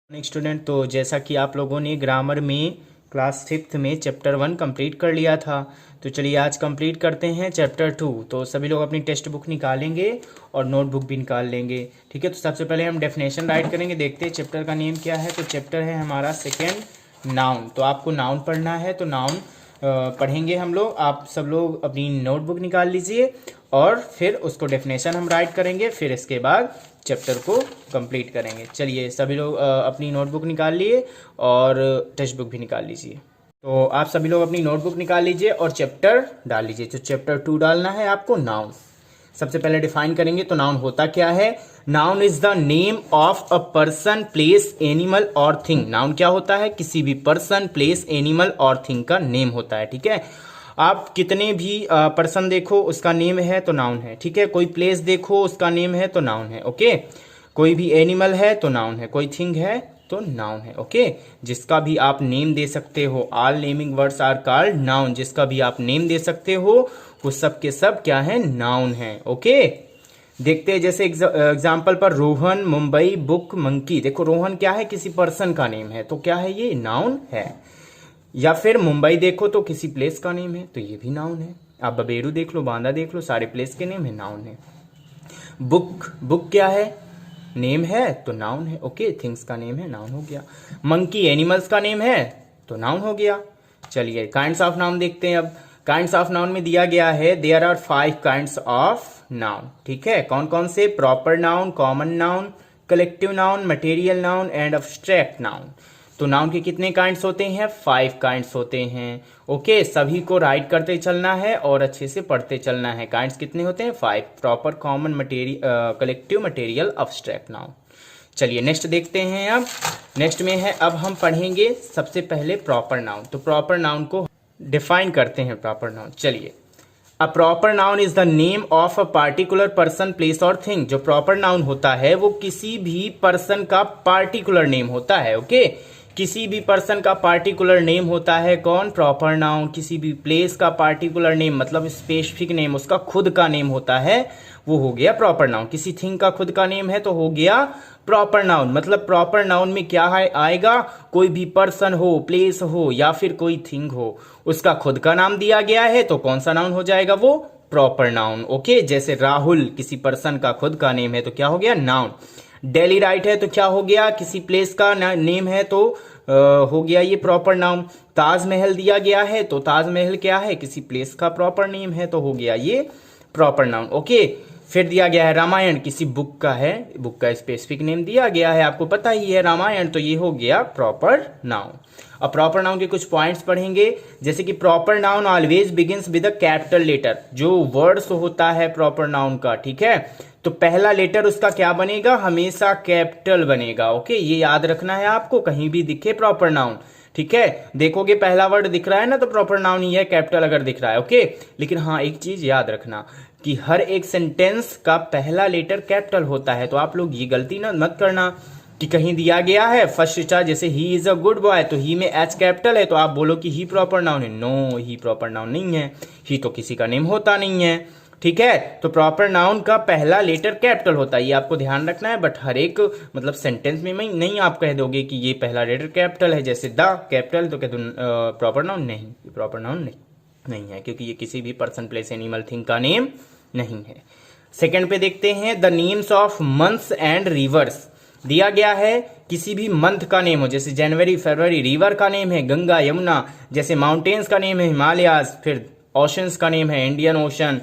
Next student, तो जैसा कि आप लोगों ने ग्रामर में क्लास 5th में चैप्टर 1 कंप्लीट कर लिया था, तो चलिए आज कंप्लीट करते हैं चैप्टर 2। तो सभी लोग अपनी टेक्स्ट बुक निकालेंगे और नोटबुक भी निकाल लेंगे। ठीक है, तो सबसे पहले हम डेफिनेशन राइट करेंगे। देखते हैं चैप्टर का नेम क्या है। तो चैप्टर है हमारा सेकेंड, नाउन। तो आपको नाउन पढ़ना है, तो नाउन पढ़ेंगे हम लोग। आप सब लोग अपनी नोटबुक निकाल लीजिए और फिर उसको डेफिनेशन हम राइट करेंगे, फिर इसके बाद चैप्टर को कंप्लीट करेंगे। चलिए सभी लोग अपनी नोटबुक निकाल लिए और टेक्स्ट बुक भी निकाल लीजिए। तो आप सभी लोग अपनी नोटबुक निकाल लीजिए और चैप्टर डाल लीजिए। तो चैप्टर 2 डालना है आपको, नाउन। सबसे पहले डिफाइन करेंगे तो नाउन होता क्या है। Noun is the name of a person, place, animal और थिंग। नाउन क्या होता है? किसी भी पर्सन, प्लेस, एनिमल और थिंग का नेम होता है। ठीक है, आप कितने भी पर्सन देखो उसका नेम है तो नाउन है। ठीक है, कोई प्लेस देखो उसका नेम है तो नाउन है। ओके, कोई भी एनिमल है तो नाउन है, कोई थिंग है तो नाउन है। ओके, जिसका भी आप नेम दे सकते हो, all naming words are called noun. जिसका भी आप नेम दे सकते हो वो सब के सब क्या है? नाउन है। ओके, देखते हैं जैसे एग्जाम्पल पर रोहन, मुंबई, बुक, मंकी। देखो रोहन क्या है? किसी पर्सन का नेम है, तो क्या है ये? नाउन है। या फिर मुंबई देखो तो किसी प्लेस का नेम है, तो ये भी नाउन है। आप बबेरू देख लो, बांदा देख लो, सारे प्लेस के नेम है, नाउन है। बुक, बुक क्या है? नेम है तो नाउन है। ओके, थिंग्स का नेम है, नाउन हो गया। मंकी एनिमल्स का नेम है तो नाउन हो गया। चलिए काइंड्स ऑफ नाउन देखते हैं अब। काइंड्स ऑफ नाउन में दिया गया है there are 5 kinds of noun. ठीक है, कौन कौन से? Proper noun, common noun, collective noun, material noun and abstract noun. तो नाउन के कितने काइंड्स होते हैं? 5 काइंड्स होते हैं। ओके, सभी को राइट करते चलना है और अच्छे से पढ़ते चलना है। काइंड्स कितने होते हैं? 5। Proper, common, material, collective, material, abstract noun. चलिए नेक्स्ट देखते हैं। अब नेक्स्ट में है, अब हम पढ़ेंगे सबसे पहले प्रॉपर नाउन। तो प्रॉपर नाउन को डिफाइन करते हैं। प्रॉपर नाउन, चलिए। A proper noun is the name of a particular person, place और थिंग। जो प्रॉपर नाउन होता है वो किसी भी पर्सन का पार्टिकुलर नेम होता है। ओके, किसी भी पर्सन का पार्टिकुलर नेम होता है। कौन? Proper noun. किसी भी प्लेस का पार्टिकुलर नेम मतलब स्पेसिफिक नेम, उसका खुद का नेम होता है, वो हो गया प्रॉपर नाउन। किसी थिंग का खुद का नेम है तो हो गया प्रॉपर नाउन। मतलब प्रॉपर नाउन में क्या है आएगा? कोई भी पर्सन हो, प्लेस हो या फिर कोई थिंग हो, उसका खुद का नाम दिया गया है तो कौन सा नाउन हो जाएगा? वो प्रॉपर नाउन। ओके, जैसे राहुल किसी पर्सन का खुद का नेम है तो क्या हो गया? नाउन। डेली राइट है तो क्या हो गया? किसी प्लेस का नेम है तो हो गया ये प्रॉपर नाउन। ताजमहल दिया गया है तो ताजमहल क्या है? किसी प्लेस का प्रॉपर नेम है तो हो गया ये प्रॉपर नाउन। ओके, फिर दिया गया है रामायण, किसी बुक का है, बुक का स्पेसिफिक नेम दिया गया है, आपको पता ही है रामायण, तो ये हो गया प्रॉपर नाउन। अब प्रॉपर नाउन के कुछ पॉइंट्स पढ़ेंगे, जैसे कि proper noun always begins with a capital letter. जो वर्ड्स होता है प्रॉपर नाउन का, ठीक है, तो पहला लेटर उसका क्या बनेगा? हमेशा कैपिटल बनेगा। ओके, ये याद रखना है आपको, कहीं भी दिखे प्रॉपर नाउन। ठीक है, देखोगे पहला वर्ड दिख रहा है ना तो प्रॉपर नाउन ही है, कैपिटल अगर दिख रहा है। ओके, लेकिन हाँ एक चीज याद रखना कि हर एक सेंटेंस का पहला लेटर कैपिटल होता है। तो आप लोग ये गलती ना मत करना कि कहीं दिया गया है फर्स्ट स्टार, जैसे he is a good boy, तो ही में एच कैपिटल है तो आप बोलो कि ही प्रॉपर नाउन है। नो, ही प्रॉपर नाउन नहीं है, ही तो किसी का नेम होता नहीं है। ठीक है, तो प्रॉपर नाउन का पहला लेटर कैपिटल होता है, ये आपको ध्यान रखना है। बट हर एक मतलब सेंटेंस में नहीं आप कह दोगे कि ये पहला लेटर कैपिटल है, जैसे द कैपिटल, तो कह दो प्रॉपर नाउन नहीं, प्रॉपर नाउन नहीं है, क्योंकि ये किसी भी पर्सन, प्लेस, एनिमल, थिंग का नेम नहीं है। सेकंड पे देखते हैं, the names of months and reverse. दिया गया है किसी भी मंथ का नेम हो, जैसे जनवरी, फरवरी। रिवर का नेम है गंगा, यमुना। जैसे माउंटेन्स का नेम है हिमालयाज। फिर ओशंस का नेम है इंडियन ओशन।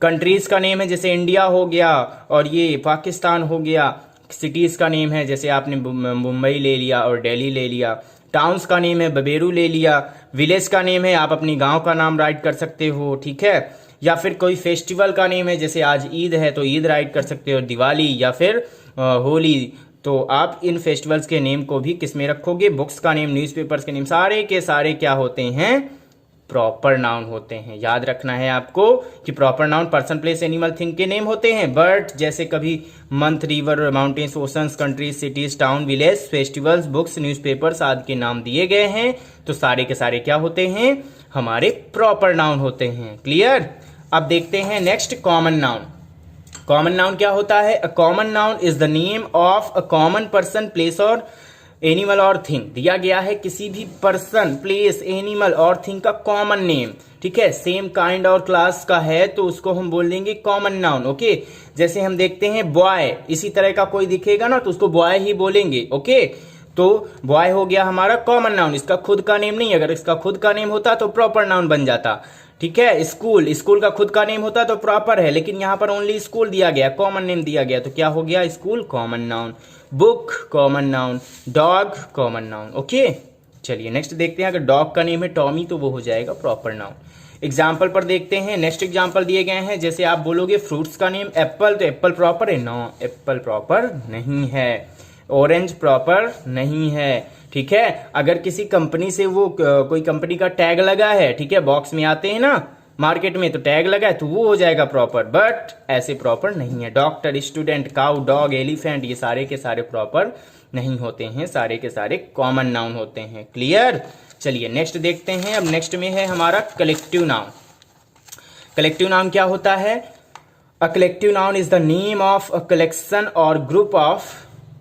कंट्रीज का नेम है जैसे इंडिया हो गया और ये पाकिस्तान हो गया। सिटीज का नेम है जैसे आपने मुंबई ले लिया और दिल्ली ले लिया। टाउन्स का नेम है बबेरू ले लिया। विलेज का नेम है, आप अपनी गांव का नाम राइट कर सकते हो। ठीक है, या फिर कोई फेस्टिवल का नेम है, जैसे आज ईद है तो ईद राइट कर सकते हो, दिवाली या फिर होली। तो आप इन फेस्टिवल्स के नेम को भी किस में रखोगे? बुक्स का नेम, न्यूज़पेपर्स के नेम, सारे के सारे क्या होते हैं? प्रॉपर नाउन होते हैं। याद रखना है आपको कि proper noun person, place, animal, thing के नेम होते हैं। बट जैसे कभी month, river, mountains, oceans, countries, cities, town, village, festivals, books, newspapers आदि के नाम दिए गए हैं तो सारे के सारे क्या होते हैं? हमारे प्रॉपर नाउन होते हैं। क्लियर? अब देखते हैं next, common noun. Common noun क्या होता है? A common noun is the name of a common person, place और एनिमल और थिंग दिया गया है, किसी भी पर्सन, प्लेस, एनिमल और थिंग का कॉमन नेम, ठीक है, सेम काइंड और क्लास का है तो उसको हम बोल देंगे कॉमन नाउन। ओके, जैसे हम देखते हैं बॉय, इसी तरह का कोई दिखेगा ना तो उसको बॉय ही बोलेंगे। ओके, तो बॉय हो गया हमारा कॉमन नाउन, इसका खुद का नेम नहीं, अगर इसका खुद का नेम होता तो प्रॉपर नाउन बन जाता। ठीक है, स्कूल, स्कूल का खुद का नेम होता तो प्रॉपर है, लेकिन यहां पर ओनली स्कूल दिया गया, कॉमन नेम दिया गया, तो क्या हो गया, school common noun. Book common noun, dog common noun. Okay, चलिए नेक्स्ट देखते हैं, अगर डॉग का नेम है टॉमी तो वो हो जाएगा प्रॉपर नाउन। एग्जाम्पल पर देखते हैं, नेक्स्ट एग्जाम्पल दिए गए हैं, जैसे आप बोलोगे फ्रूट्स का नेम एप्पल, तो एप्पल प्रॉपर है, नो एप्पल प्रॉपर नहीं है। ऑरेंज प्रॉपर नहीं है। ठीक है, अगर किसी कंपनी से वो कोई कंपनी का टैग लगा है, ठीक है, बॉक्स में आते हैं ना मार्केट में, तो टैग लगा है तो वो हो जाएगा प्रॉपर, बट ऐसे प्रॉपर नहीं है। Doctor, student, cow, dog, elephant, ये सारे के सारे प्रॉपर नहीं होते हैं, सारे के सारे कॉमन नाउन होते हैं। क्लियर? चलिए नेक्स्ट देखते हैं। अब नेक्स्ट में है हमारा कलेक्टिव नाउन। कलेक्टिव नाउन क्या होता है? A collective noun is the name of a collection और ग्रुप ऑफ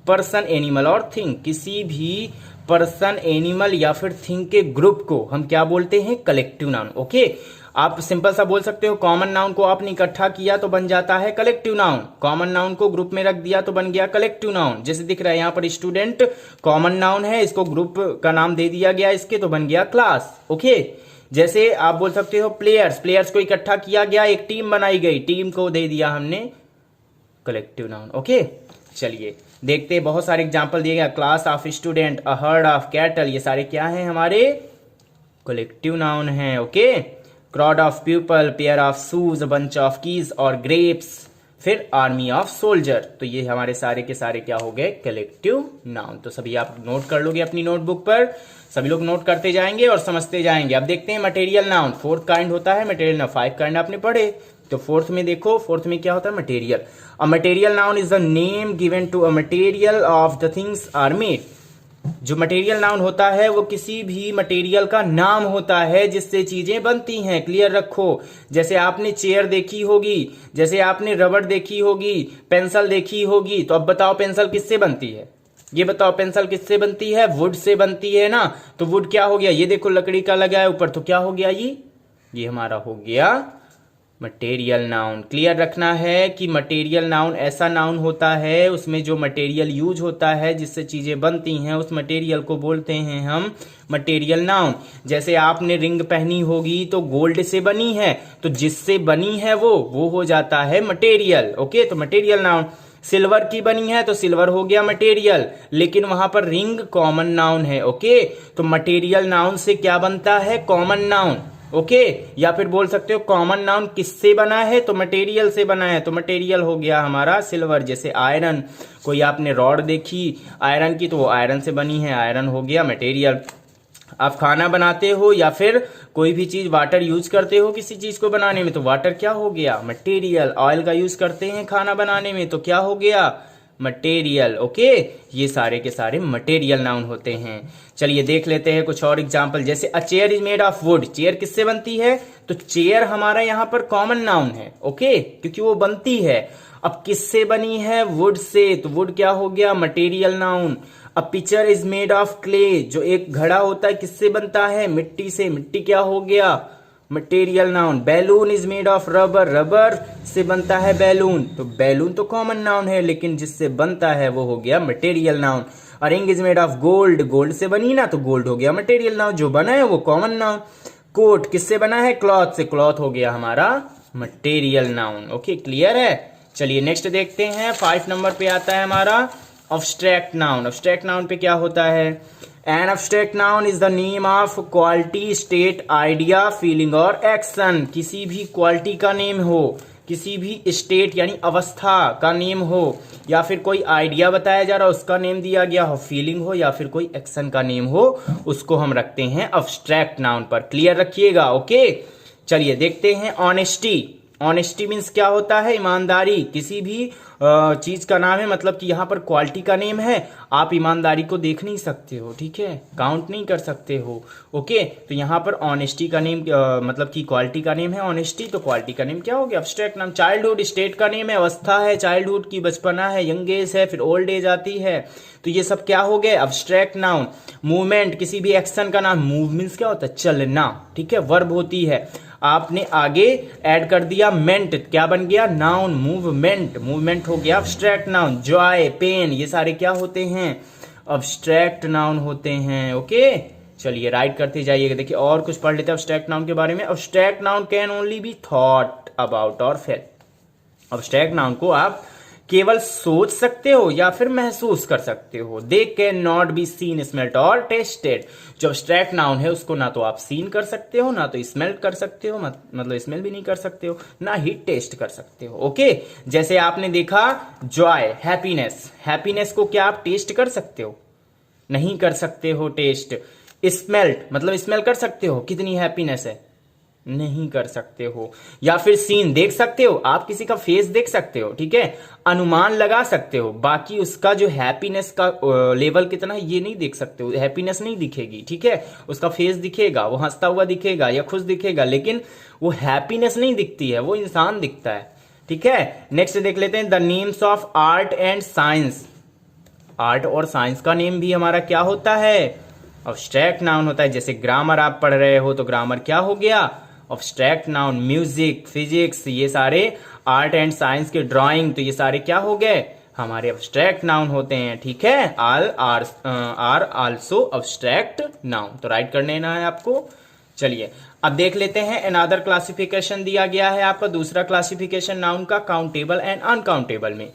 पर्सन, एनिमल और थिंग। किसी भी पर्सन, एनिमल या फिर थिंग के ग्रुप को हम क्या बोलते हैं? Collective noun. ओके, आप सिंपल सा बोल सकते हो, कॉमन नाउन को आपने इकट्ठा किया तो बन जाता है कलेक्टिव नाउन, कॉमन नाउन को ग्रुप में रख दिया तो बन गया कलेक्टिव नाउन। जैसे दिख रहा है यहाँ पर स्टूडेंट कॉमन नाउन है, इसको ग्रुप का नाम दे दिया गया इसके, तो बन गया क्लास। ओके, जैसे आप बोल सकते हो प्लेयर्स, प्लेयर्स को इकट्ठा किया गया, एक टीम बनाई गई, टीम को दे दिया हमने कलेक्टिव नाउन। ओके, चलिए देखते हैं, बहुत सारे एग्जाम्पल दिए गए। Class of student, a herd of cattle, ये सारे क्या हैं? हमारे कलेक्टिव नाउन हैं। Okay, crowd of people, pair of shoes, bunch of keys और ग्रेप्स, फिर आर्मी ऑफ सोल्जर, तो ये हमारे सारे के सारे क्या हो गए? Collective noun. तो सभी आप नोट कर लोगे अपनी नोटबुक पर, सभी लोग नोट करते जाएंगे और समझते जाएंगे। अब देखते हैं मटेरियल नाउन, फोर्थ काइंड होता है मटेरियल नाउन, 5 काइंड आपने पढ़े, तो फोर्थ में देखो, फोर्थ में क्या होता है? Material. A material noun is the name given to a material of the things are made. जो मटेरियल नाउन होता है वो किसी भी मटेरियल का नाम होता है जिससे चीजें बनती हैं। क्लियर रखो, जैसे आपने चेयर देखी होगी, जैसे आपने रबड़ देखी होगी, पेंसिल देखी होगी, तो अब बताओ पेंसिल किससे बनती है? ये बताओ पेंसिल किससे बनती है? वुड से बनती है ना। तो वुड क्या हो गया? ये देखो लकड़ी का लगा है ऊपर, तो क्या हो गया? ये हमारा हो गया मटेरियल नाउन। क्लियर रखना है कि मटेरियल नाउन ऐसा नाउन होता है उसमें जो मटेरियल यूज होता है जिससे चीजें बनती हैं, उस मटेरियल को बोलते हैं हम मटेरियल नाउन। जैसे आपने रिंग पहनी होगी तो गोल्ड से बनी है, तो जिससे बनी है वो हो जाता है मटेरियल। ओके, तो मटेरियल नाउन। सिल्वर की बनी है तो सिल्वर हो गया मटेरियल, लेकिन वहां पर रिंग कॉमन नाउन है। ओके, तो मटेरियल नाउन से क्या बनता है? Common noun. ओके, या फिर बोल सकते हो कॉमन नाउन किससे बना है? तो मटेरियल से बना है, तो मटेरियल हो गया हमारा सिल्वर। जैसे आयरन, कोई आपने रॉड देखी आयरन की तो वो आयरन से बनी है, आयरन हो गया मटेरियल। आप खाना बनाते हो या फिर कोई भी चीज वाटर यूज करते हो किसी चीज को बनाने में, तो वाटर क्या हो गया? मटेरियल। ऑयल का यूज करते हैं खाना बनाने में, तो क्या हो गया? मटेरियल। ओके, ये सारे के सारे मटेरियल नाउन होते हैं। चलिए देख लेते हैं कुछ और एग्जांपल, जैसे a chair is made of wood. Chair किससे बनती है? तो चेयर हमारा यहाँ पर कॉमन नाउन है। ओके, क्योंकि वो बनती है। अब किससे बनी है? वुड से, तो वुड क्या हो गया? Material noun. A picture is made of clay, जो एक घड़ा होता है किससे बनता है? मिट्टी से, मिट्टी क्या हो गया? Material noun. Balloon is made of rubber, rubber से बनता है बैलून, तो बैलून तो कॉमन नाउन है, लेकिन जिससे बनता है वो हो गया material noun. A ring is made of gold, gold से बनी ना, तो गोल्ड हो गया मटेरियल नाउन, जो बना है वो कॉमन नाउन। कोट किससे बना है? क्लॉथ से, क्लॉथ हो गया हमारा मटेरियल नाउन। ओके, क्लियर है? चलिए नेक्स्ट देखते हैं, 5 नंबर पे आता है हमारा अब्स्ट्रैक्ट नाउन। अब्स्ट्रैक्ट नाउन पे क्या होता है? An abstract noun is the name of quality, state, idea, feeling और एक्शन। किसी भी क्वालिटी का नेम हो, किसी भी स्टेट यानी अवस्था का नेम हो, या फिर कोई आइडिया बताया जा रहा है उसका नेम दिया गया हो, फीलिंग हो या फिर कोई एक्शन का नेम हो, उसको हम रखते हैं अब्स्ट्रैक्ट नाउन पर। क्लियर रखिएगा। ओके, चलिए देखते हैं ऑनेस्टी। ऑनेस्टी मीन्स क्या होता है? ईमानदारी। किसी भी चीज का नाम है, मतलब कि यहाँ पर क्वालिटी का नेम है, आप ईमानदारी को देख नहीं सकते हो, ठीक है, काउंट नहीं कर सकते हो। ओके, तो यहाँ पर ऑनेस्टी का नेम मतलब कि क्वालिटी का नेम है ऑनेस्टी, तो क्वालिटी का नेम क्या हो गया? Abstract noun. चाइल्डहुड स्टेट का नेम है, अवस्था है चाइल्डहुड की, बचपना है, यंग एज है, फिर ओल्ड एज आती है, तो ये सब क्या हो गए? Abstract noun. मूवमेंट, किसी भी एक्शन का नाम, मूव मीन्स क्या होता है? चलना, ठीक है, वर्ब होती है। आपने आगे ऐड कर दिया मेंट, क्या बन गया? नाउन, मूवमेंट, मूवमेंट हो गया अब्स्ट्रैक्ट नाउन। जॉय, पेन, ये सारे क्या होते हैं? अब्स्ट्रैक्ट नाउन होते हैं। ओके, चलिए राइट करते जाइएगा। देखिए और कुछ पढ़ लेते हैं अब्स्ट्रैक्ट नाउन के बारे में। Abstract noun can only be thought about और फेल्ट। अब्स्ट्रैक्ट नाउन को आप केवल सोच सकते हो या फिर महसूस कर सकते हो। They can not be seen, smelt और टेस्टेड। जो अब्स्ट्रैक्ट नाउन है उसको ना तो आप सीन कर सकते हो, ना तो स्मेल कर सकते हो, मतलब स्मेल भी नहीं कर सकते हो, ना ही टेस्ट कर सकते हो। ओके, जैसे आपने देखा जॉय, हैप्पीनेस, हैप्पीनेस को क्या आप टेस्ट कर सकते हो? नहीं कर सकते हो टेस्ट। स्मेल्ट मतलब स्मेल कर सकते हो कितनी हैप्पीनेस है? नहीं कर सकते हो। या फिर सीन देख सकते हो, आप किसी का फेस देख सकते हो, ठीक है, अनुमान लगा सकते हो, बाकी उसका जो हैप्पीनेस का लेवल कितना है ये नहीं देख सकते हो। हैप्पीनेस नहीं दिखेगी, ठीक है, उसका फेस दिखेगा, वो हंसता हुआ दिखेगा या खुश दिखेगा, लेकिन वो हैप्पीनेस नहीं दिखती है, वो इंसान दिखता है, ठीक है। नेक्स्ट देख लेते हैं the names of art and science. Art और साइंस का नेम भी हमारा क्या होता है? अब्स्ट्रैक्ट नाउन होता है। जैसे ग्रामर आप पढ़ रहे हो तो ग्रामर क्या हो गया? Abstract noun. म्यूजिक, फिजिक्स, ये सारे आर्ट एंड साइंस के, ड्राइंग, तो ये सारे क्या हो गए? हमारे अब्स्ट्रैक्ट नाउन होते हैं, ठीक है। All are also abstract noun, तो राइट करने ना है आपको। चलिए अब देख लेते हैं अनदर क्लासिफिकेशन दिया गया है आपका, दूसरा क्लासिफिकेशन नाउन का, काउंटेबल एंड अनकाउंटेबल में।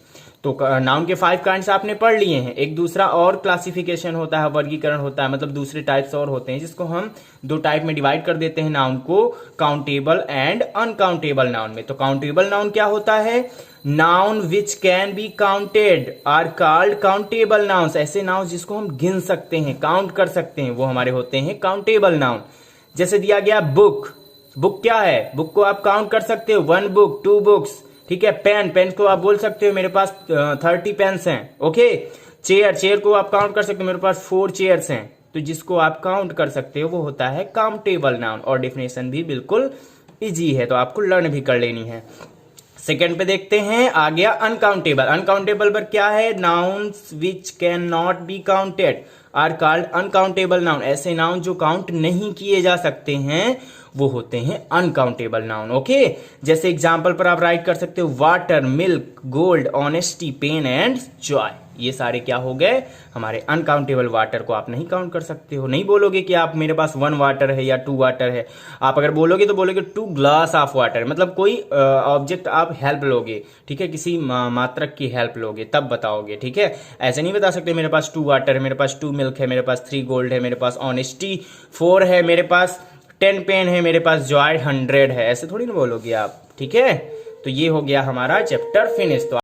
तो नाउन के 5 काइंड्स आपने पढ़ लिए हैं। एक दूसरा और क्लासिफिकेशन होता है, वर्गीकरण होता है, मतलब दूसरे टाइप्स और होते हैं, जिसको हम 2 टाइप में डिवाइड कर देते हैं नाउन को, काउंटेबल एंड अनकाउंटेबल नाउन में। तो काउंटेबल नाउन क्या होता है? Noun which can be counted are called countable nouns. ऐसे नाउन जिसको हम गिन सकते हैं, काउंट कर सकते हैं, वो हमारे होते हैं काउंटेबल नाउन। जैसे दिया गया बुक, बुक क्या है? बुक को आप काउंट कर सकते हो, 1 बुक, 2 बुक्स, ठीक है। पेन, पेन को आप बोल सकते हो मेरे पास 30 पेन्स हैं, ओके। चेयर, चेयर को आप काउंट कर सकते हो, मेरे पास 4 चेयर्स हैं। तो जिसको आप काउंट कर सकते हो वो होता है काउंटेबल नाउन, और डेफिनेशन भी बिल्कुल इजी है, तो आपको लर्न भी कर लेनी है। सेकेंड पे देखते हैं, आ गया अनकाउंटेबल। अनकाउंटेबल पर क्या है? Nouns which can not be counted are called uncountable noun. ऐसे नाउन जो काउंट नहीं किए जा सकते हैं वो होते हैं अनकाउंटेबल नाउन, ओके। जैसे एग्जांपल पर आप राइट कर सकते हो water, milk, gold, honesty, pain and joy. ये सारे क्या हो गए? हमारे अनकाउंटेबल। वाटर को आप नहीं काउंट कर सकते हो, नहीं बोलोगे कि आप मेरे पास 1 वाटर है या 2 वाटर है। आप अगर बोलोगे तो बोलोगे 2 ग्लास ऑफ वाटर, मतलब कोई ऑब्जेक्ट आप हेल्प लोगे, ठीक है, किसी मात्रक की हेल्प लोगे तब बताओगे, ठीक है। ऐसे नहीं बता सकते मेरे पास 2 वाटर है, मेरे पास 2 मिल्क है, मेरे पास 3 गोल्ड है, मेरे पास ऑनेस्टी 4 है, मेरे पास 10 पेन है, मेरे पास जॉय 100 है। ऐसे थोड़ी ना बोलोगे आप, ठीक है। तो ये हो गया हमारा चैप्टर फिनिश। तो